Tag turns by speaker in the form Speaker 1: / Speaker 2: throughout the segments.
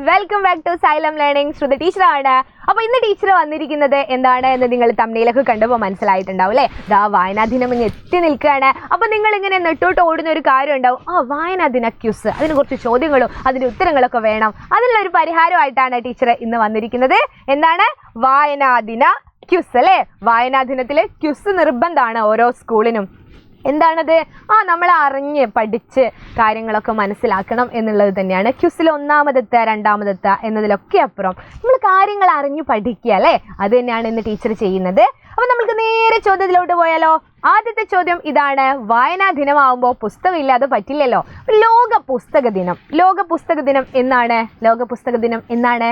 Speaker 1: Welcome back to Xylem learning. Shruthi ടീച്ചറാണ്. അപ്പോൾ ഇന്ന് ടീച്ചർ വന്നിരിക്കുന്നത് എന്താണ് എന്ന് നിങ്ങൾ തമ്മിലൊക്കെ കണ്ടപ്പോൾ മനസ്സിലായിട്ടുണ്ടാവും അല്ലേ? ദാ വായനാ ദിനം ഇങ്ങ് എത്തി നിൽക്കുകയാണ്. അപ്പോൾ നിങ്ങൾ ഇങ്ങനെ നെട്ടോട്ട് ഓടുന്ന ഒരു കാര്യം ഉണ്ടാവും, വായനാ ദിന ക്യൂസ്, അതിന് കുറച്ച് ചോദ്യങ്ങളും അതിൻ്റെ ഉത്തരങ്ങളൊക്കെ വേണം. അതിനുള്ള ഒരു പരിഹാരമായിട്ടാണ് ടീച്ചർ ഇന്ന് വന്നിരിക്കുന്നത്. എന്താണ്? വായനാ ദിന ക്യൂസ് അല്ലേ? വായനാ ദിനത്തിൽ ക്യൂസ് നിർബന്ധമാണ് ഓരോ സ്കൂളിനും. എന്താണത്? നമ്മൾ അറിഞ്ഞ് പഠിച്ച് കാര്യങ്ങളൊക്കെ മനസ്സിലാക്കണം എന്നുള്ളത് തന്നെയാണ് ക്യൂസിൽ ഒന്നാമതെത്തുക രണ്ടാമതെത്തുക എന്നതിലൊക്കെ അപ്പുറം നമ്മൾ കാര്യങ്ങൾ അറിഞ്ഞു പഠിക്കുക അല്ലേ? അത് തന്നെയാണ് ഇന്ന് ടീച്ചർ ചെയ്യുന്നത്. അപ്പോൾ നമുക്ക് നേരെ ചോദ്യത്തിലോട്ട് പോയാലോ? ആദ്യത്തെ ചോദ്യം ഇതാണ്. വായനാ ദിനമാകുമ്പോൾ പുസ്തകം ഇല്ലാതെ പറ്റില്ലല്ലോ. ലോക പുസ്തക ദിനം. ലോക പുസ്തക ദിനം എന്നാണ്? ലോക പുസ്തക ദിനം എന്നാണ്?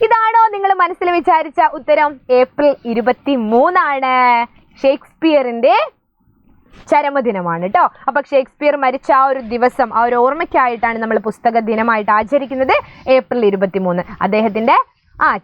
Speaker 1: ഇതാണോ നിങ്ങൾ മനസ്സിൽ വിചാരിച്ച ഉത്തരം? ഏപ്രിൽ 23 ഷേക്സ്പിയറിന്റെ ചരമദിനമാണ് കേട്ടോ. അപ്പൊ ഷേക്സ്പിയർ മരിച്ച ആ ഒരു ദിവസം, ആ ഒരു ഓർമ്മയ്ക്കായിട്ടാണ് നമ്മൾ പുസ്തക ദിനമായിട്ട് ആചരിക്കുന്നത് ഏപ്രിൽ 23. അദ്ദേഹത്തിന്റെ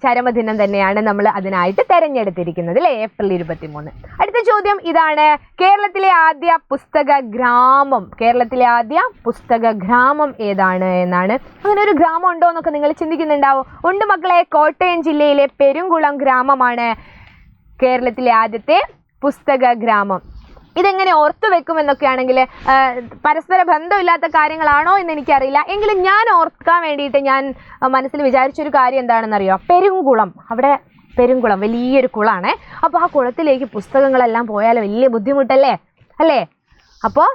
Speaker 1: ചരമദിനം തന്നെയാണ് നമ്മൾ അതിനായിട്ട് തെരഞ്ഞെടുത്തിരിക്കുന്നത് അല്ലേ? ഏപ്രിൽ 23. അടുത്ത ചോദ്യം ഇതാണ്. കേരളത്തിലെ ആദ്യ പുസ്തക ഗ്രാമം. കേരളത്തിലെ ആദ്യ പുസ്തക ഗ്രാമം ഏതാണ് എന്നാണ്. അങ്ങനെ ഒരു ഗ്രാമം ഉണ്ടോ എന്നൊക്കെ നിങ്ങൾ ചിന്തിക്കുന്നുണ്ടാവും. ഉണ്ട് മക്കളെ, കോട്ടയം ജില്ലയിലെ പെരുംകുളം ഗ്രാമമാണ് കേരളത്തിലെ ആദ്യത്തെ പുസ്തക ഗ്രാമം. ഇതെങ്ങനെ ഓർത്തു വെക്കുമെന്നൊക്കെ ആണെങ്കിൽ പരസ്പര ബന്ധമില്ലാത്ത കാര്യങ്ങളാണോ എന്ന് എനിക്കറിയില്ല. എങ്കിലും ഞാൻ ഓർക്കാൻ വേണ്ടിയിട്ട് ഞാൻ മനസ്സിൽ വിചാരിച്ചൊരു കാര്യം എന്താണെന്നറിയോ? പെരുംകുളം. അവിടെ പെരുംകുളം വലിയൊരു കുളമാണ്. അപ്പോൾ ആ കുളത്തിലേക്ക് പുസ്തകങ്ങളെല്ലാം പോയാൽ വലിയ ബുദ്ധിമുട്ടല്ലേ അല്ലേ? അപ്പോൾ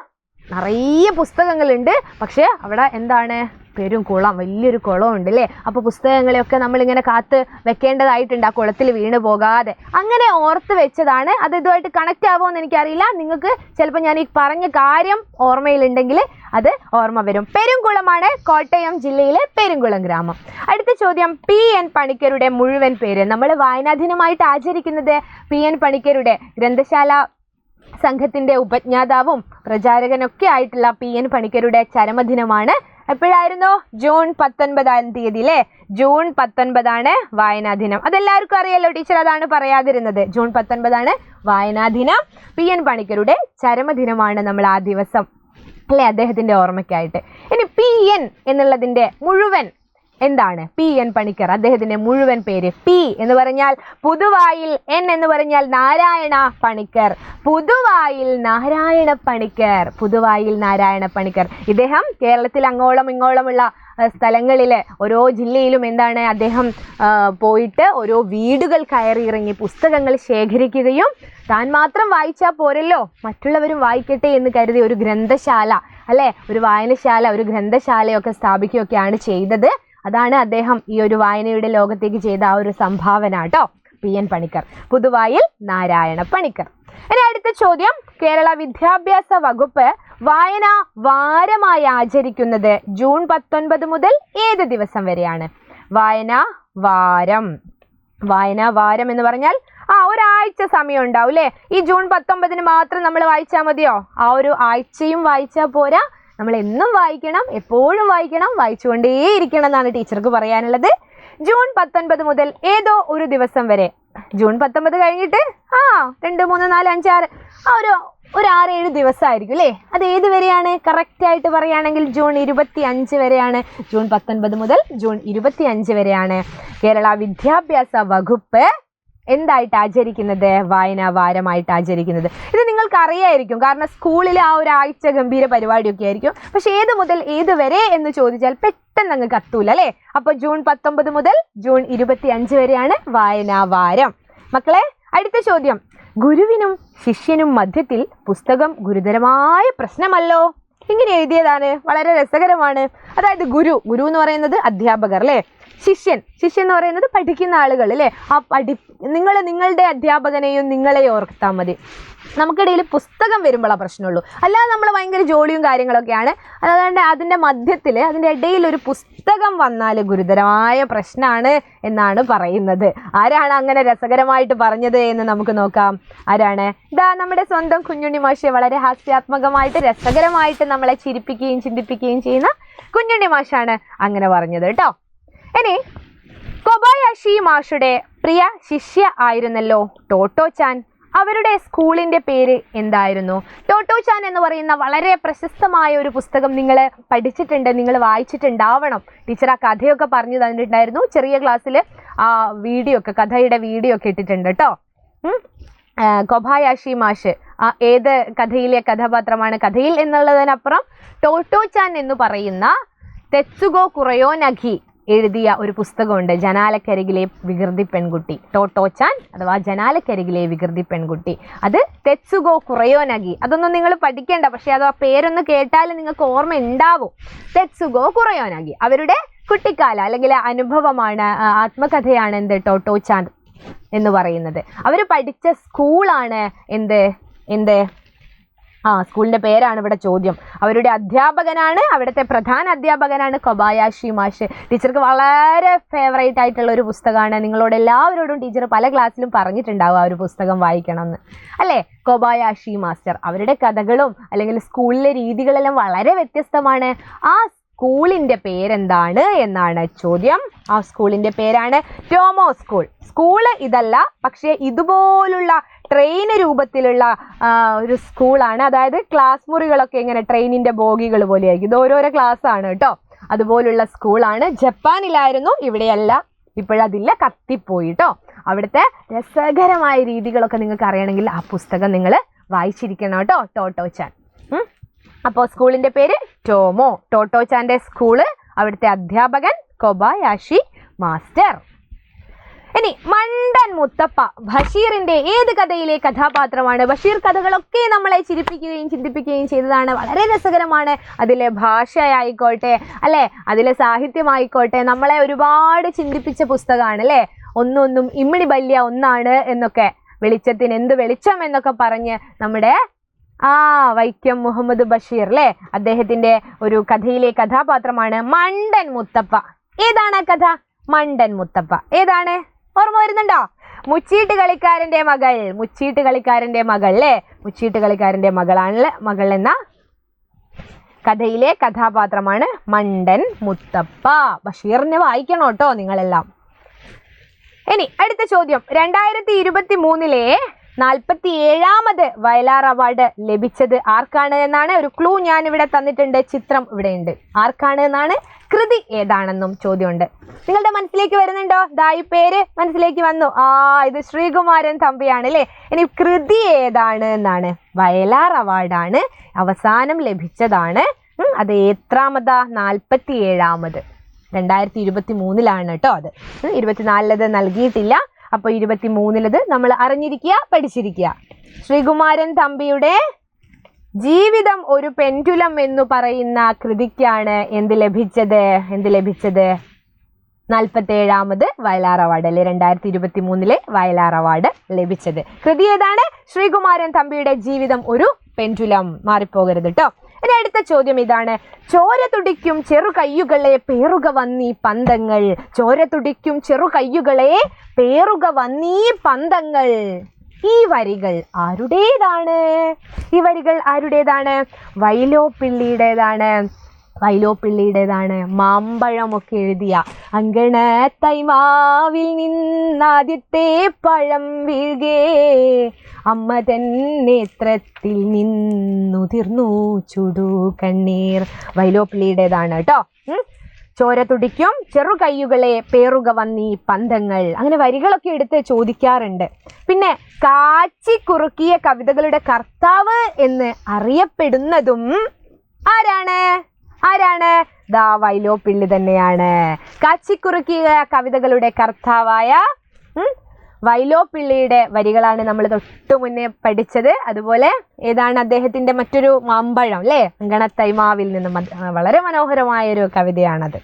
Speaker 1: നിറയെ പുസ്തകങ്ങളുണ്ട്. പക്ഷേ അവിടെ എന്താണ്? പെരുംകുളം, വലിയൊരു കുളമുണ്ട് അല്ലേ? അപ്പോൾ പുസ്തകങ്ങളെയൊക്കെ നമ്മളിങ്ങനെ കാത്ത് വെക്കേണ്ടതായിട്ടുണ്ട്, ആ കുളത്തിൽ വീണ് പോകാതെ. അങ്ങനെ ഓർത്ത് വെച്ചതാണ്. അത് ഇതുമായിട്ട് കണക്റ്റ് ആവുമോ എന്ന് എനിക്കറിയില്ല. നിങ്ങൾക്ക് ചിലപ്പോൾ ഞാൻ ഈ പറഞ്ഞ കാര്യം ഓർമ്മയിലുണ്ടെങ്കിൽ അത് ഓർമ്മ വരും. പെരുംകുളമാണ് കോട്ടയം ജില്ലയിലെ പെരുംകുളം ഗ്രാമം. അടുത്ത ചോദ്യം. PN പണിക്കരുടെ മുഴുവൻ പേര്. നമ്മൾ വായനാ ദിനമായിട്ട് ആചരിക്കുന്നത് PN പണിക്കരുടെ ഗ്രന്ഥശാല സംഘത്തിന്റെ ഉപജ്ഞാതാവും പ്രചാരകനൊക്കെ ആയിട്ടുള്ള PN പണിക്കരുടെ ചരമദിനമാണ്. എപ്പോഴായിരുന്നു? ജൂൺ 19 അല്ലേ? ജൂൺ 19 വായനാ ദിനം. അതെല്ലാവർക്കും അറിയാലോ. ടീച്ചർ അതാണ് പറയാതിരുന്നത്. ജൂൺ 19 വായനാ ദിനം. PN പണിക്കരുടെ ചരമദിനമാണ് നമ്മൾ ആ ദിവസം അല്ലേ? അദ്ദേഹത്തിന്റെ ഓർമ്മയ്ക്കായിട്ട്. ഇനി PN എന്നുള്ളതിന്റെ മുഴുവൻ എന്താണ്? PN പണിക്കർ, അദ്ദേഹത്തിന്റെ മുഴുവൻ പേര്. P എന്ന് പറഞ്ഞാൽ പുതുവായിൽ, N എന്ന് പറഞ്ഞാൽ നാരായണ പണിക്കർ. പുതുവായിൽ നാരായണ പണിക്കർ. പുതുവായിൽ നാരായണ പണിക്കർ. ഇദ്ദേഹം കേരളത്തിൽ അങ്ങോളം ഇങ്ങോളമുള്ള സ്ഥലങ്ങളിൽ ഓരോ ജില്ലയിലും എന്താണ് അദ്ദേഹം പോയിട്ട് ഓരോ വീടുകൾ കയറി ഇറങ്ങി പുസ്തകങ്ങൾ ശേഖരിക്കുകയും താൻ മാത്രം വായിച്ചാൽ പോരല്ലോ, മറ്റുള്ളവരും വായിക്കട്ടെ എന്ന് കരുതി ഒരു ഗ്രന്ഥശാല അല്ലേ, ഒരു വായനശാല, ഒരു ഗ്രന്ഥശാലയൊക്കെ സ്ഥാപിക്കുകയൊക്കെയാണ് ചെയ്തത്. അതാണ് അദ്ദേഹം ഈ ഒരു വായനയുടെ ലോകത്തേക്ക് ചെയ്ത ആ ഒരു സംഭാവന കേട്ടോ. PN പണിക്കർ, പുതുവായിൽ നാരായണ പണിക്കർ. ഇനി അടുത്ത ചോദ്യം. കേരള വിദ്യാഭ്യാസ വകുപ്പ് വായനാ വാരമായി ആചരിക്കുന്നത് ജൂൺ 19 മുതൽ ഏത് ദിവസം വരെയാണ്? വായനാ വാരം. വായനാ വാരം എന്ന് പറഞ്ഞാൽ ഒരാഴ്ച സമയം ഉണ്ടാവും അല്ലേ? ഈ ജൂൺ 19 മാത്രം നമ്മൾ വായിച്ചാൽ മതിയോ? ആ ഒരു ആഴ്ചയും വായിച്ചാൽ പോരാ, നമ്മൾ എന്നും വായിക്കണം, എപ്പോഴും വായിക്കണം, വായിച്ചുകൊണ്ടേയിരിക്കണം എന്നാണ് ടീച്ചർക്ക് പറയാനുള്ളത്. ജൂൺ 19 മുതൽ ഏതോ ഒരു ദിവസം വരെ. ജൂൺ 19 കഴിഞ്ഞിട്ട് 2, 3, 4, 5, 6 ഒരു 6-7 ദിവസമായിരിക്കും അല്ലേ? അത് ഏത് വരെയാണ്? കറക്റ്റായിട്ട് പറയുകയാണെങ്കിൽ ജൂൺ 25 വരെയാണ്. ജൂൺ 19 മുതൽ ജൂൺ 25 വരെയാണ് കേരള വിദ്യാഭ്യാസ വകുപ്പ് എന്തായിട്ട് ആചരിക്കുന്നത്? വായനാ വാരമായിട്ട് ആചരിക്കുന്നത്. ഇത് നിങ്ങൾക്ക് അറിയായിരിക്കും, കാരണം സ്കൂളിൽ ആ ഒരാഴ്ച ഗംഭീര പരിപാടിയൊക്കെ ആയിരിക്കും. പക്ഷെ ഏത് മുതൽ ഏത് വരെ എന്ന് ചോദിച്ചാൽ പെട്ടെന്ന് അങ്ങ് കത്തൂല അല്ലേ? അപ്പോൾ ജൂൺ 19 മുതൽ ജൂൺ 25 വരെയാണ് വായനാ വാരം. മക്കളെ, അടുത്ത ചോദ്യം. ഗുരുവിനും ശിഷ്യനും മധ്യത്തിൽ പുസ്തകം ഗുരുതരമായ പ്രശ്നമല്ലോ. ഇങ്ങനെ എഴുതിയതാണ്. വളരെ രസകരമാണ്. അതായത് ഗുരു എന്ന് പറയുന്നത് അധ്യാപകർ അല്ലേ? ശിഷ്യൻ എന്ന് പറയുന്നത് പഠിക്കുന്ന ആളുകൾ അല്ലേ? നിങ്ങളുടെ അധ്യാപകനെയും നിങ്ങളെയും ഓർത്താൽ മതി. നമുക്കിടയിൽ പുസ്തകം വരുമ്പോഴാണ് പ്രശ്നമുള്ളൂ. അല്ലാതെ നമ്മൾ ഭയങ്കര ജോലിയും കാര്യങ്ങളൊക്കെയാണ്. അതുകൊണ്ട് അതിൻ്റെ മധ്യത്തിൽ, അതിൻ്റെ ഇടയിൽ ഒരു പുസ്തകം വന്നാൽ ഗുരുതരമായ പ്രശ്നമാണ് എന്നാണ് പറയുന്നത്. ആരാണ് അങ്ങനെ രസകരമായിട്ട് പറഞ്ഞത് എന്ന് നമുക്ക് നോക്കാം. ആരാണ്? നമ്മുടെ സ്വന്തം കുഞ്ഞുണ്ണി മാഷ്. വളരെ ഹാസ്യാത്മകമായിട്ട് രസകരമായിട്ട് നമ്മളെ ചിരിപ്പിക്കുകയും ചിന്തിപ്പിക്കുകയും ചെയ്യുന്ന കുഞ്ഞുണ്ണി മാഷാണ് അങ്ങനെ പറഞ്ഞത് കേട്ടോ. ഇനി കൊബായാഷി മാഷുടെ പ്രിയ ശിഷ്യ ആയിരുന്നല്ലോ ടോട്ടോ ചാൻ. അവരുടെ സ്കൂളിന്റെ പേര് എന്തായിരുന്നു? ടോട്ടോച്ചാൻ എന്ന് പറയുന്ന വളരെ പ്രശസ്തമായ ഒരു പുസ്തകം നിങ്ങൾ പഠിച്ചിട്ടുണ്ട്, നിങ്ങൾ വായിച്ചിട്ടുണ്ടാവണം. ടീച്ചർ ആ കഥയൊക്കെ പറഞ്ഞു തന്നിട്ടുണ്ടായിരുന്നു. ചെറിയ ക്ലാസ്സിൽ ആ വീഡിയോ ഒക്കെ, കഥയുടെ വീഡിയോ ഒക്കെ ഇട്ടിട്ടുണ്ട് കേട്ടോ. കൊബായാഷി മാഷ് ഏത് കഥയിലെ കഥാപാത്രമാണ്? കഥയിൽ എന്നുള്ളതിനപ്പുറം ടോട്ടോച്ചാൻ എന്ന് പറയുന്ന തെത്സുഗോ കുറയോനഗി എഴുതിയ ഒരു പുസ്തകമുണ്ട്, ജനാലക്കരികിലെ വികൃതി പെൺകുട്ടി. ടോട്ടോച്ചാൻ അഥവാ ജനാലക്കരികിലെ വികൃതി പെൺകുട്ടി, അത് തെത്സുഗോ കുറയോനഗി. അതൊന്നും നിങ്ങൾ പഠിക്കേണ്ട, പക്ഷെ അത് ആ പേരൊന്ന് കേട്ടാൽ നിങ്ങൾക്ക് ഓർമ്മ ഉണ്ടാവും. തെത്സുഗോ കുറയോനഗി അവരുടെ കുട്ടിക്കാല അല്ലെങ്കിൽ അനുഭവമാണ്, ആത്മകഥയാണ് എന്ത് ടോട്ടോച്ചാൻ എന്ന് പറയുന്നത്. അവർ പഠിച്ച സ്കൂളാണ് എന്ത് സ്കൂളിന്റെ പേരാണ് ഇവിടെ ചോദ്യം. അവരുടെ അധ്യാപകനാണ്, അവിടുത്തെ പ്രധാന അധ്യാപകനാണ് കൊബായാഷി മാഷ്. ടീച്ചർക്ക് വളരെ ഫേവറേറ്റ് ആയിട്ടുള്ള ഒരു പുസ്തകമാണ്. നിങ്ങളോട് എല്ലാവരോടും ടീച്ചർ പല ക്ലാസ്സിലും പറഞ്ഞിട്ടുണ്ടാവും ആ ഒരു പുസ്തകം വായിക്കണമെന്ന്, അല്ലേ? Kobayashi master. അവരുടെ കഥകളും അല്ലെങ്കിൽ സ്കൂളിലെ രീതികളെല്ലാം വളരെ വ്യത്യസ്തമാണ്. ആ സ്കൂളിന്റെ പേരെന്താണ് എന്നാണ് ചോദ്യം. ആ സ്കൂളിന്റെ പേരാണ് ടോമോ സ്കൂൾ. സ്കൂള് ഇതല്ല, പക്ഷേ ഇതുപോലുള്ള ട്രെയിൻ രൂപത്തിലുള്ള ഒരു സ്കൂളാണ്. അതായത് ക്ലാസ് മുറികളൊക്കെ ഇങ്ങനെ ട്രെയിനിന്റെ ബോഗികൾ പോലെയായിരിക്കും. ഇത് ഓരോരോ ക്ലാസ് ആണ് കേട്ടോ. അതുപോലുള്ള സ്കൂളാണ്. ജപ്പാനിലായിരുന്നു, ഇവിടെയല്ല, ഇപ്പോഴതില്ല, കത്തിപ്പോയി കേട്ടോ. അവിടുത്തെ രസകരമായ രീതികളൊക്കെ നിങ്ങൾക്ക് അറിയണമെങ്കിൽ ആ പുസ്തകം നിങ്ങൾ വായിച്ചിരിക്കണം കേട്ടോ, ടോട്ടോച്ചാൻ. അപ്പോൾ സ്കൂളിന്റെ പേര് ടോമോ. ടോട്ടോച്ചാന്റെ സ്കൂള്, അവിടുത്തെ അധ്യാപകൻ കൊബായാഷി മാസ്റ്റർ. ഇനി മണ്ടൻ മുത്തപ്പ ബഷീറിന്റെ ഏത് കഥയിലെ കഥാപാത്രമാണ്? ബഷീർ കഥകളൊക്കെ നമ്മളെ ചിരിപ്പിക്കുകയും ചിന്തിപ്പിക്കുകയും ചെയ്തതാണ്. വളരെ രസകരമാണ്. അതിലെ ഭാഷയായിക്കോട്ടെ, അല്ലെ, അതിലെ സാഹിത്യമായിക്കോട്ടെ, നമ്മളെ ഒരുപാട് ചിന്തിപ്പിച്ച പുസ്തകമാണ്, അല്ലെ? ഒന്നൊന്നും ഇമ്മിണി ബല്യ ഒന്നാണ് എന്നൊക്കെ, വെളിച്ചത്തിന് എന്ത് വെളിച്ചം എന്നൊക്കെ പറഞ്ഞ് നമ്മുടെ വൈക്കം മുഹമ്മദ് ബഷീർ, അല്ലെ, അദ്ദേഹത്തിന്റെ ഒരു കഥയിലെ കഥാപാത്രമാണ് മണ്ടൻ മുത്തപ്പ. ഏതാണ് ആ കഥ? മണ്ടൻ മുത്തപ്പ ഏതാണ്? ഓർമ്മ വരുന്നുണ്ടോ? മുച്ചീട്ട് കളിക്കാരന്റെ മകൾ. മുച്ചീട്ട് കളിക്കാരന്റെ മകൾ, അല്ലേ? മുച്ചീട്ട് കളിക്കാരന്റെ മകൾ എന്ന കഥയിലെ കഥാപാത്രമാണ് മണ്ടൻ മുത്തപ്പ. ബഷീറിനെ വായിക്കണം കേട്ടോ നിങ്ങളെല്ലാം. ഇനി അടുത്ത ചോദ്യം. 2023 47ാമത് വയലാർ അവാർഡ് ലഭിച്ചത് ആർക്കാണ് എന്നാണ്. ഒരു ക്ലൂ ഞാൻ ഇവിടെ തന്നിട്ടുണ്ട്, ചിത്രം ഇവിടെ ഉണ്ട്. ആർക്കാണ് എന്നാണ്. കൃതി ഏതാണെന്നും ചോദ്യമുണ്ട്. നിങ്ങളുടെ മനസ്സിലേക്ക് വരുന്നുണ്ടോ? ഈ പേര് മനസ്സിലേക്ക് വന്നു. ഇത് ശ്രീകുമാരൻ തമ്പിയാണ്, അല്ലേ? ഇനി കൃതി ഏതാണ് എന്നാണ്. വയലാർ അവാർഡാണ്, അവസാനം ലഭിച്ചതാണ്. അത് എത്രാമതാ? 47ാമത്. 2023 കേട്ടോ. അത് 24 നൽകിയിട്ടില്ല. അപ്പോൾ 23 നമ്മൾ അറിഞ്ഞിരിക്കുക, പഠിച്ചിരിക്കുക. ശ്രീകുമാരൻ തമ്പിയുടെ ജീവിതം ഒരു പെൻഡുലം എന്ന് പറയുന്ന കൃതിക്കാണ് എന്ത് ലഭിച്ചത്? 47ാമത് വയലാർ അവാർഡ്, അല്ലെ? 2023 വയലാർ അവാർഡ് ലഭിച്ചത്. കൃതി ഏതാണ്? ശ്രീകുമാരൻ തമ്പിയുടെ ജീവിതം ഒരു പെൻഡുലം. മാറിപ്പോകരുത് കേട്ടോ. ഇനി അടുത്ത ചോദ്യം ഇതാണ്. ചോര തുടിക്കും ചെറു കയ്യുകളെ പേറുക വന്നീ പന്തങ്ങൾ. ചോര തുടിക്കും ചെറു കയ്യുകളെ പേറുക വന്നീ പന്തങ്ങൾ. ഈ വരികൾ ആരുടേതാണ്? ഈ വരികൾ ആരുടേതാണ്? വൈലോപ്പിള്ളിയുടേതാണ്. മാമ്പഴമൊക്കെ എഴുതിയ അങ്കണത്തൈമാവിൽ നിന്നാദ്യത്തെ പഴം വീഴ്കേ അമ്മ തൻ നേത്രത്തിൽ നിന്നുതിർന്നു ചുടു കണ്ണീർ. വൈലോപ്പിള്ളിയുടേതാണ് കേട്ടോ. ചോര തുടിക്കും ചെറു കയ്യുകളെ പേറുക വന്നീ പന്തങ്ങൾ. അങ്ങനെ വരികളൊക്കെ എടുത്ത് ചോദിക്കാറുണ്ട്. പിന്നെ കാച്ചി കുറുക്കിയ കവിതകളുടെ കർത്താവ് എന്ന് അറിയപ്പെടുന്നതും ആരാണ്? വൈലോപ്പിള്ളി തന്നെയാണ്. കാച്ചിക്കുറുക്കിയ കവിതകളുടെ കർത്താവായ വൈലോപ്പിള്ളിയുടെ വരികളാണ് നമ്മൾ തൊട്ടു മുന്നേ പഠിച്ചത്. അതുപോലെ ഏതാണ് അദ്ദേഹത്തിന്റെ മറ്റൊരു മാമ്പഴം, അല്ലേ? അങ്കണത്തൈമാവിൽ നിന്നും. വളരെ മനോഹരമായ ഒരു കവിതയാണത്.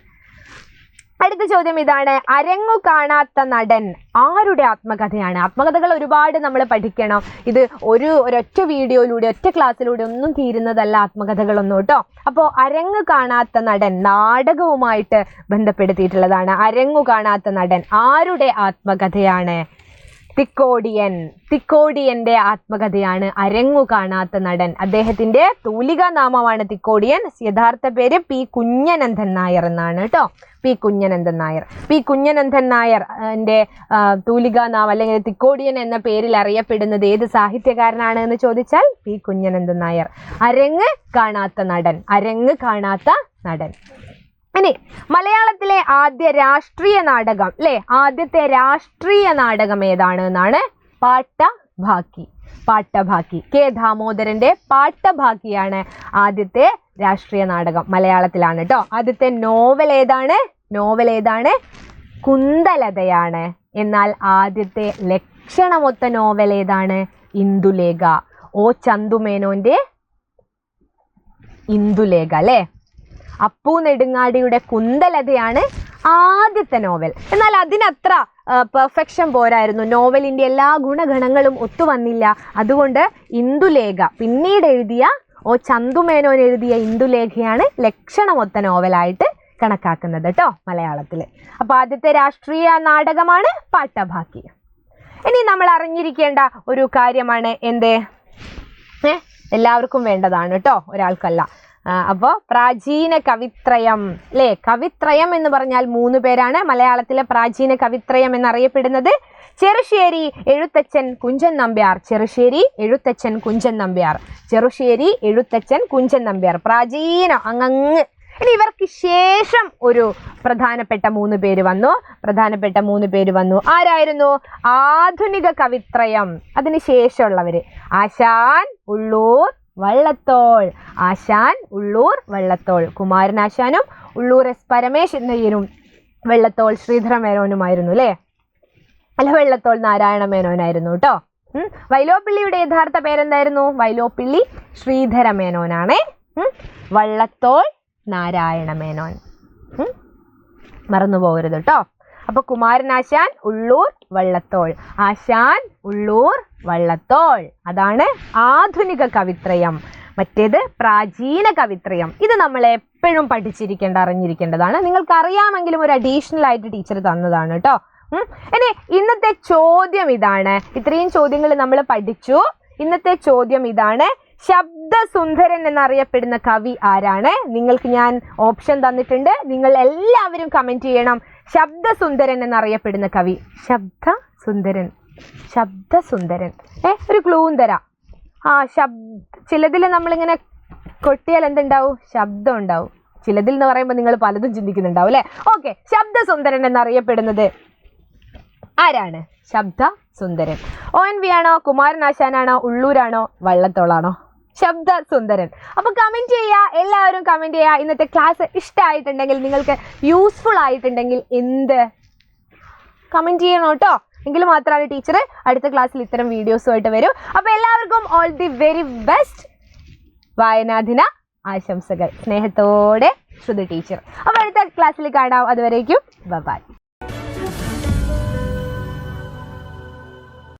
Speaker 1: അടുത്ത ചോദ്യം ഇതാണ്. അരങ്ങു കാണാത്ത നടൻ ആരുടെ ആത്മകഥയാണ്? ആത്മകഥകൾ ഒരുപാട് നമ്മൾ പഠിക്കണം. ഇത് ഒരൊറ്റ വീഡിയോയിലൂടെ, ഒറ്റ ക്ലാസ്സിലൂടെ ഒന്നും തീരുന്നതല്ല ആത്മകഥകളൊന്നും കേട്ടോ. അപ്പോൾ അരങ്ങു കാണാത്ത നടൻ നാടകവുമായിട്ട് ബന്ധപ്പെടുത്തിയിട്ടുള്ളതാണ്. അരങ്ങു കാണാത്ത നടൻ ആരുടെ ആത്മകഥയാണ്? തിക്കോടിയന്റെ ആത്മകഥയാണ് അരങ്ങു കാണാത്ത നടൻ. അദ്ദേഹത്തിന്റെ തൂലികാ നാമമാണ് തിക്കോടിയൻ. യഥാർത്ഥ പേര് പി കുഞ്ഞനന്ദൻ നായർ എന്നാണ് കേട്ടോ. പി കുഞ്ഞനന്ദൻ നായർ ന്റെ തൂലികാ നാമം അല്ലെങ്കിൽ തിക്കോടിയൻ എന്ന പേരിൽ അറിയപ്പെടുന്നത് ഏത് സാഹിത്യകാരനാണ് എന്ന് ചോദിച്ചാൽ പി കുഞ്ഞനന്ദൻ നായർ. അരങ്ങ് കാണാത്ത നടൻ. ഇനി മലയാളത്തിലെ ആദ്യത്തെ രാഷ്ട്രീയ നാടകം ഏതാണ് എന്നാണ് പാട്ടഭാക്കി. കെ ദാമോദരന്റെ പാട്ടഭാക്കിയാണ് ആദ്യത്തെ രാഷ്ട്രീയ നാടകം. മലയാളത്തിലാണ് കേട്ടോ. ആദ്യത്തെ നോവൽ ഏതാണ്? കുന്തലതയാണ്. എന്നാൽ ആദ്യത്തെ ലക്ഷണമൊത്ത നോവൽ ഏതാണ്? ഇന്ദുലേഖ. ഒ ചന്തുമേനോന്റെ ഇന്ദുലേഖ അല്ലേ. അപ്പു നെടുങ്ങാടിയുടെ കുന്തലതയാണ് ആദ്യത്തെ നോവൽ. എന്നാൽ അതിനത്ര പെർഫെക്ഷൻ പോരായിരുന്നു. നോവലിന്റെ എല്ലാ ഗുണഗണങ്ങളും ഒത്തുവന്നില്ല. അതുകൊണ്ട് ഇന്ദുലേഖ പിന്നീട് എഴുതിയ ചന്തുമേനോൻ എഴുതിയ ഇന്ദുലേഖയാണ് ലക്ഷണമൊത്ത നോവലായിട്ട് കണക്കാക്കുന്നത് കേട്ടോ മലയാളത്തിൽ. അപ്പൊ ആദ്യത്തെ രാഷ്ട്രീയ നാടകമാണ് പാട്ടഭാക്കി. ഇനി നമ്മൾ അറിഞ്ഞിരിക്കേണ്ട ഒരു കാര്യമാണ് എല്ലാവർക്കും വേണ്ടതാണ് കേട്ടോ, ഒരാൾക്കല്ല. അപ്പോൾ പ്രാചീന കവിത്രയം അല്ലേ. കവിത്രയം എന്ന് പറഞ്ഞാൽ 3 പേരാണ്. മലയാളത്തിലെ പ്രാചീന കവിത്രയം എന്നറിയപ്പെടുന്നത് ചെറുശ്ശേരി എഴുത്തച്ഛൻ കുഞ്ചൻ നമ്പ്യാർ. പ്രാചീന അങ്ങ്. ഇനി ഇവർക്ക് ശേഷം ഒരു പ്രധാനപ്പെട്ട 3 പേര് വന്നു. ആരായിരുന്നു? ആധുനിക കവിത്രയം. അതിന് ശേഷമുള്ളവര് ആശാൻ, ഉള്ളൂർ, വള്ളത്തോൾ. കുമാരനാശാനും ഉള്ളൂർ എസ് പരമേശ്വരയ്യരും വെള്ളത്തോൾ ശ്രീധര മേനോനുമായിരുന്നു അല്ലേ. അല്ല, വെള്ളത്തോൾ നാരായണ മേനോനായിരുന്നു കേട്ടോ. വൈലോപ്പിള്ളിയുടെ യഥാർത്ഥ പേരെന്തായിരുന്നു? വൈലോപ്പിള്ളി ശ്രീധര മേനോനാണ്. വള്ളത്തോൾ നാരായണ മേനോൻ. മറന്നു പോകരുത് കേട്ടോ. അപ്പൊ കുമാരനാശാൻ, ഉള്ളൂർ, വള്ളത്തോൾ. ആശാൻ, ഉള്ളൂർ, വള്ളത്തോൾ. അതാണ് ആധുനിക കവിത്രയം. മറ്റേത് പ്രാചീന കവിത്രയം. ഇത് നമ്മൾ എപ്പോഴും അറിഞ്ഞിരിക്കേണ്ടതാണ്. നിങ്ങൾക്ക് അറിയാമെങ്കിലും ഒരു അഡീഷണൽ ആയിട്ട് ടീച്ചർ തന്നതാണ് കേട്ടോ. ഇനി ഇന്നത്തെ ചോദ്യം ഇതാണ്. ഇത്രയും ചോദ്യങ്ങൾ നമ്മൾ പഠിച്ചു. ഇന്നത്തെ ചോദ്യം ഇതാണ്: ശബ്ദസുന്ദരൻ എന്നറിയപ്പെടുന്ന കവി ആരാണ്? നിങ്ങൾക്ക് ഞാൻ ഓപ്ഷൻ തന്നിട്ടുണ്ട്. നിങ്ങൾ എല്ലാവരും കമന്റ് ചെയ്യണം. ശബ്ദസുന്ദരൻ എന്നറിയപ്പെടുന്ന കവി. ശബ്ദസുന്ദരൻ. ഒരു ക്ലൂവും തരാം. ചിലതിൽ നമ്മളിങ്ങനെ കൊട്ടിയാൽ എന്തുണ്ടാവും? ശബ്ദം ഉണ്ടാവും. ചിലതിൽ എന്ന് പറയുമ്പോൾ നിങ്ങൾ പലതും ചിന്തിക്കുന്നുണ്ടാവും അല്ലെ. ഓക്കെ, ശബ്ദസുന്ദരൻ എന്നറിയപ്പെടുന്നത് ആരാണ്? ശബ്ദസുന്ദരൻ. ONV ആണോ, കുമാരനാശാനാണോ, ഉള്ളൂരാണോ, വള്ളത്തോളാണോ? ശബ്ദസുന്ദരൻ. അപ്പൊ കമന്റ് ചെയ്യുക, എല്ലാവരും കമന്റ് ചെയ്യുക. ഇന്നത്തെ ക്ലാസ് ഇഷ്ടമായിട്ടുണ്ടെങ്കിൽ, നിങ്ങൾക്ക് യൂസ്ഫുൾ ആയിട്ടുണ്ടെങ്കിൽ കമന്റ് ചെയ്യണം കേട്ടോ. എങ്കിൽ മാത്രമാണ് ടീച്ചർ അടുത്ത ക്ലാസ്സിൽ ഇത്തരം വീഡിയോസുമായിട്ട് വരും. അപ്പൊ എല്ലാവർക്കും ഓൾ ദി വെരി ബെസ്റ്റ്. വായനാദിന ആശംസകൾ. സ്നേഹത്തോടെ ശ്രുതി ടീച്ചർ. അപ്പൊ അടുത്ത ക്ലാസ്സിൽ കാണാം. അതുവരേക്കും ബൈ.